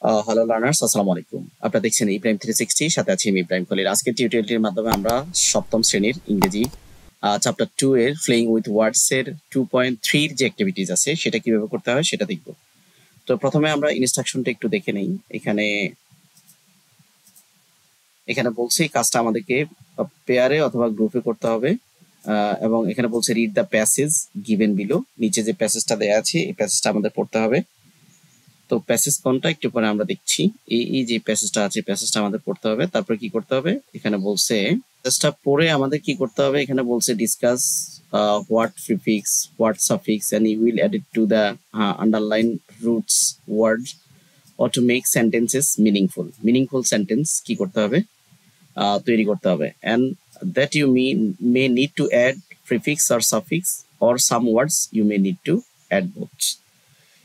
Hello learners, আসসালামু আলাইকুম। আপনারা দেখছেন ইব্রাহিম 360, সাথে আছি আমি ইব্রাহিম খলিল। আজকের টিউটোরিয়ালটির মাধ্যমে আমরা সপ্তম শ্রেণীর ইংরেজি চ্যাপ্টার 2 এর ফ্লেইং উইথ ওয়ার্ডস এর 2.3 এর যে অ্যাক্টিভিটিস আছে সেটা কিভাবে করতে হয় সেটা দেখব। তো প্রথমে আমরা ইনস্ট্রাকশনটা একটু দেখে নেই। এখানে এখানে বলছে এই কাজটা আমাদেরকে পেয়ারে অথবা গ্রুপে করতে হবে, এবং এখানে বলছে read the passage given below. নিচে যে প্যাসেজটা দেওয়া আছে এই প্যাসেজটা আমাদের পড়তে হবে। তো প্যাসেজ কোনটা একটু পরে আমরা দেখছি। এই যে প্যাসেজটা আছে প্যাসেজটা আমাদের পড়তে হবে। তারপর কি করতে হবে, এখানে বলছে প্যাসেজটা পড়ে আমাদের কি করতে হবে, এখানে বলছে discuss what prefix what suffix and you will add it to the underline roots word or to make sentences meaningful sentence কি করতে হবে, তৈরি করতে হবে। And that you may need to add prefix or suffix or some words you may need to add both.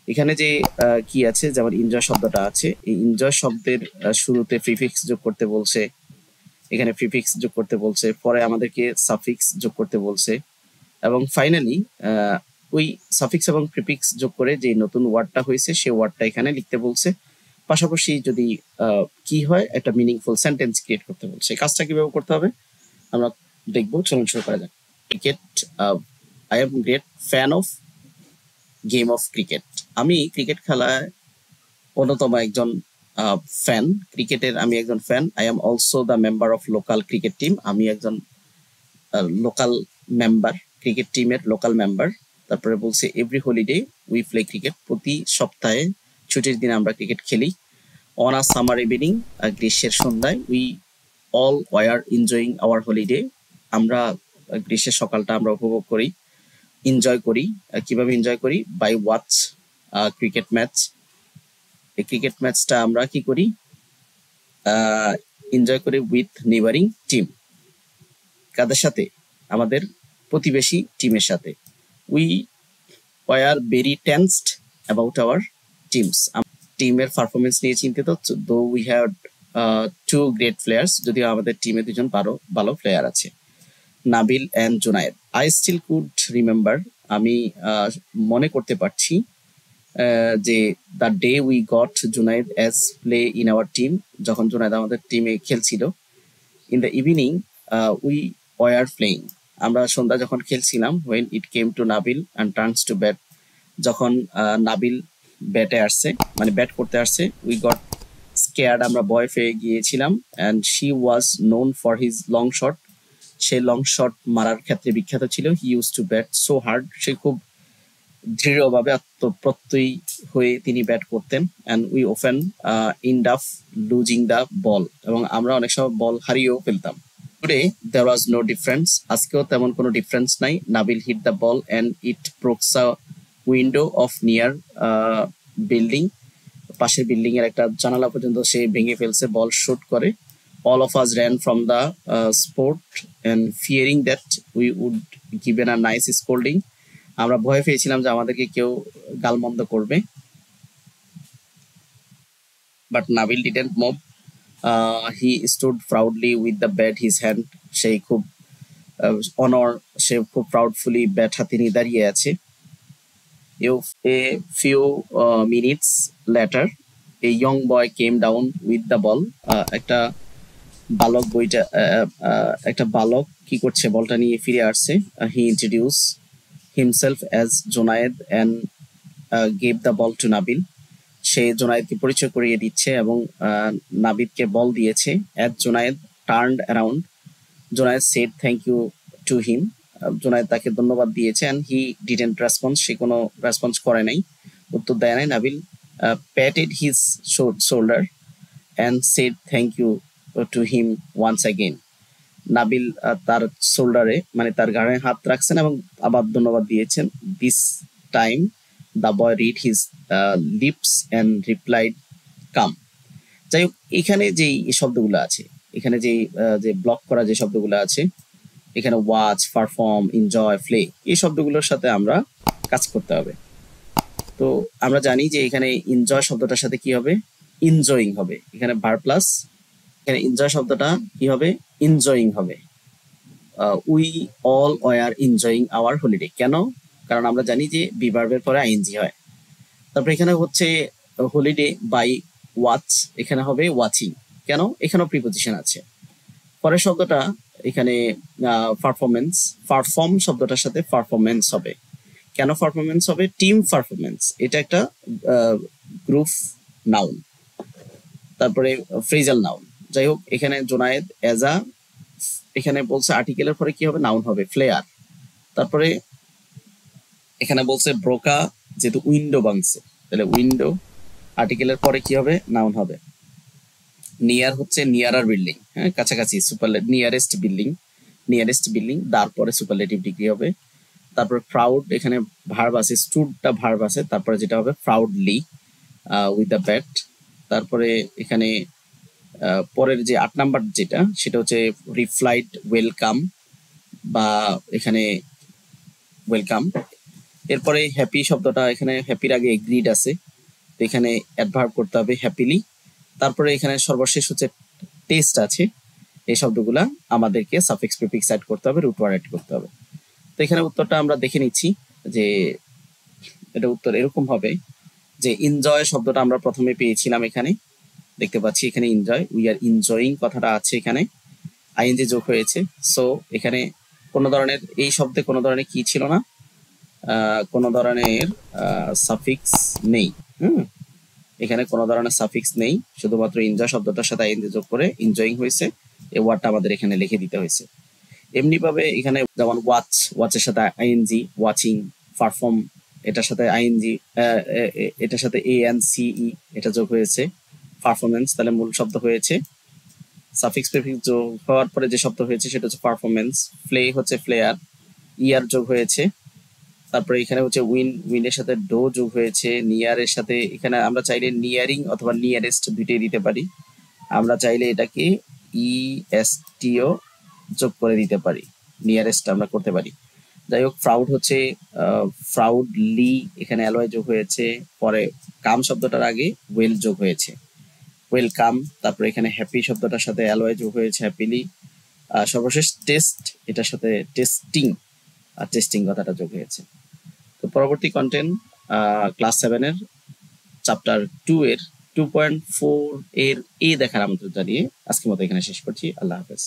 এখানে যে কি আছে, যেমন এনজয় শব্দটা আছে, এই এনজয় শব্দের শুরুতে প্রিফিক্স যোগ করতে বলছে, এখানে প্রিফিক্স যোগ করতে বলছে, পরে আমাদেরকে সাফিক্স যোগ করতে বলছে, এবং ফাইনালি ওই সাফিক্স এবং প্রিফিক্স যোগ করে যে নতুন ওয়ার্ডটা হয়েছে সেই ওয়ার্ডটা এখানে লিখতে বলছে। পাশাপাশি যদি কি হয়, একটা মিনিংফুল সেন্টেন্স ক্রিয়েট করতে বলছে। কাজটা কিভাবে করতে হবে আমরা দেখবো। চলুন শুরু করা যাক। Cricket, I am great fan of game of cricket. আমি ক্রিকেট খেলায় অন্যতম একজন ফ্যান, ক্রিকেটের আমি একজন fan. I am also the member of local cricket team. আমি একজন লোকাল মেম্বার, ক্রিকেট টিমের লোকাল মেম্বার। তারপরে বলছে every holiday we play cricket. প্রতি সপ্তাহে ছুটির দিনে আমরা ক্রিকেট খেলি। অন আ সামার ইভিনিং, গ্রীষ্মের সন্ধ্যায়, we all were enjoying hour holiday. আমরা গ্রীষ্মের সকালটা আমরা উপভোগ করি, এনজয় করি। কিভাবে এনজয় করি? By watch cricket match. এই ক্রিকেট ম্যাচটা আমরা কি করি, এনজয় করি উইথ নেইবারিং টিম। কাদের সাথে? আমাদের প্রতিবেশী টিমের সাথে। We were very tensed about our teams. টিমের পারফরমেন্স নিয়ে চিন্তিত। Though we have two great players, যদিও আমাদের টিমে দুজন ভালো প্লেয়ার আছে। Nabil and Junaid. I still could remember, আমি মনে করতে পারছি যে the day we got Junaid as play in our team, যখন জুনায়েদ আমাদের টিমে খেলছিল। In the evening we were playing, আমরা সন্ধ্যা যখন খেলছিলাম। When it came to Nabil and turns two bat, যখন নাবিল ব্যাটে আসছে, মানে ব্যাট করতে আসছে, উই গট স্কেয়ার্ড, আমরা ভয় পেয়ে গিয়েছিলাম। And she was known for his long shot, সে লং শট মারার ক্ষেত্রে বিখ্যাত ছিল। He use to bat so hard, সে খুব দৃঢ়ভাবে আত্মপ্রত্যয়ী হয়ে তিনি ব্যাট করতেন। And we often end up losing the ball, এবং আমরা অনেক সময় বল হারিয়েও ফেলতাম। Today there was no difference, আজকেও তেমন কোনো ডিফারেন্স নাই। Nabil hit the ball and it brokes a window of near building, পাশের বিল্ডিং এর একটা জানালা পর্যন্ত সে ভেঙে ফেলছে, বল শুট করে। All of us ran from the sport and fearing that we would given a nice scolding, আমরা ভয় পেয়েছিলাম যে আমাদেরকে কেউ গালমন্দ করবে। But Nabil didn't move, he stood proudly with the bat his hand, সেই খুব অনর, সে খুব প্রাউডফুলি ব্যাট হাতে নিয়ে দাঁড়িয়ে আছে। A few minutes later a young boy came down with the ball, একটা বালক কি করছে, বলটা নিয়ে ফিরে আসছে। He introduce himself as Junaid and gave the ball to Nabil, সে জোনায়েদকে পরিচয় করিয়ে দিচ্ছে এবং নাবিদকে বল দিয়েছে। As Junaid turned around, Junaid said thank you to him, Junaid তাকে ধন্যবাদ দিয়েছে। অ্যান্ড হি ডিডেন্ট রেসপন্স, সে কোনো রেসপন্স করে নাই, উত্তর দেয় নাই। Nabil patted his shoulder and said thank you to him once again, Nabil তার শোল্ডারে মানে তার ঘাড়ে হাত রাখছেন এবং আবার ধন্যবাদ দিয়েছেন। This time the boy read his lips and replied come. যাই হোক, এখানে যেই শব্দগুলো আছে, এখানে যে ব্লক করা যে শব্দগুলো আছে, এখানে ওয়াচ, পারফর্ম, এনজয়, প্লে, এই শব্দগুলোর সাথে আমরা কাজ করতে হবে। তো আমরা জানি যে এখানে এনজয় শব্দটার সাথে কি হবে, এনজয়িং হবে। এখানে ভার্ব প্লাস, এখানে এনজয় শব্দটা কি হবে, এনজয়িং হবে। We all were enjoying hour holiday, কেন? কারণ আমরা জানি যে বি ভার্বের পরে আইএনজি হয়। তারপরে এখানে হচ্ছে হলিডে বাই ওয়াচ, এখানে হবে ওয়াচিং। কেন? এখানেও প্রিপোজিশন আছে। পরের শব্দটা এখানে পারফরমেন্স, পারফর্ম শব্দটার সাথে পারফরমেন্স হবে। কেন পারফরমেন্স হবে? টিম পারফরমেন্স, এটা একটা গ্রুপ নাউন। তারপরে ফ্রেজাল নাউন। যাই হোক, এখানে জোনায়েদ এজ আ, এখানে বলছে আর্টিকেলের পরে কি হবে? নাউন হবে ফ্লেয়ার। তারপরে এখানে বলছে ব্রোকা, যেহেতু উইন্ডো ভাঙছে তাহলে উইন্ডো, আর্টিকেলের পরে কি হবে? নাউন হবে। নিয়ার হচ্ছে নিয়ারার বিল্ডিং, হ্যাঁ কাছাকাছি, নিয়ারেস্ট বিল্ডিং, নিয়ারেস্ট বিল্ডিং, তারপরে সুপারলেটিভ ডিগ্রি হবে। তারপর প্রাউড, এখানে ভার্ব আছে, স্টুডটা ভার্ব আছে, তারপরে যেটা হবে প্রাউডলি উইথ দ্য ব্যাট। তারপরে এখানে পরের যে 8 নাম্বার যেটা, সেটা হচ্ছে রিফ্লাইট ওয়েলকাম, বা এখানে ওয়েলকাম। এরপরে হ্যাপি শব্দটা, এখানে হ্যাপির আগে এগ্রিড আছে, তো এখানে অ্যাডভার্ব করতে হবে হ্যাপিলি। তারপরে এখানে সর্বশেষ হচ্ছে টেস্ট আছে, এই শব্দগুলা আমাদেরকে সাফিক্স প্রিফিক্স অ্যাড করতে হবে, রুট ওয়ার্ড অ্যাড করতে হবে। তো এখানে উত্তরটা আমরা দেখে নিচ্ছি যে এটা উত্তর এরকম হবে যে এনজয় শব্দটা আমরা প্রথমে পেয়েছিলাম, এখানে দেখতে পাচ্ছি, এখানে এনজয়, উই আর এনজয়িং কথাটা আছে, এখানে আইএনজি যোগ হয়েছে। সো এখানে কোনো ধরনের, এই শব্দে কোনো ধরনের কি ছিল না, কোনো ধরনের সাফিক্স নেই। এখানে কোনো ধরনের সাফিক্স নেই, শুধুমাত্র এনজয় শব্দটার সাথে আইএনজি যোগ করে এনজয়িং হয়েছে, এই ওয়ার্ডটা আমাদের এখানে লিখে দিতে হয়েছে। এমনি ভাবে এখানে যেমন ওয়াচ, ওয়াচের সাথে আইএনজি, ওয়াচিং, পারফর্ম এটার সাথে আইএনজি, এটার সাথে এএনসিই এটা যোগ হয়েছে, পারফরমেন্স, তাহলে মূল শব্দ হয়েছে। সাফিক্স প্রিফিক্স যোগ হওয়ার পরে যে শব্দ হয়েছে সেটা হচ্ছে পারফরমেন্স। ফ্লে হচ্ছে ফ্লেয়ার, ইয়ার যোগ হয়েছে। তারপরে এখানে হচ্ছে উইন, উইনের সাথে ডো যোগ হয়েছে। নিয়ারের সাথে, এখানে আমরা চাইলে নিয়ারিং অথবা নিয়ারেস্ট দুইটাই দিতে পারি। আমরা চাইলে এটাকে ইএসটিও যোগ করে দিতে পারি, নিয়ারেস্ট আমরা করতে পারি। যাই হোক, প্রাউড হচ্ছে প্রাউডলি, এখানে অ্যালয় যোগ হয়েছে। পরে কাম শব্দটার আগে ওয়েল যোগ হয়েছে, ওয়েলকাম। তারপরে এখানে হ্যাপি শব্দটার সাথে অ্যালয় যোগ হয়েছে, হ্যাপিলি। সর্বশেষ টেস্ট, এটার সাথে টেস্টিং, টেস্টিং কথাটা যোগ হয়েছে। তো পরবর্তী কন্টেন্ট ক্লাস 7 এর চ্যাপ্টার 2 এর 2.4 এর এ দেখার আমন্ত্রণ জানিয়ে আজকের মতো এখানে শেষ করছি। আল্লাহ হাফেজ।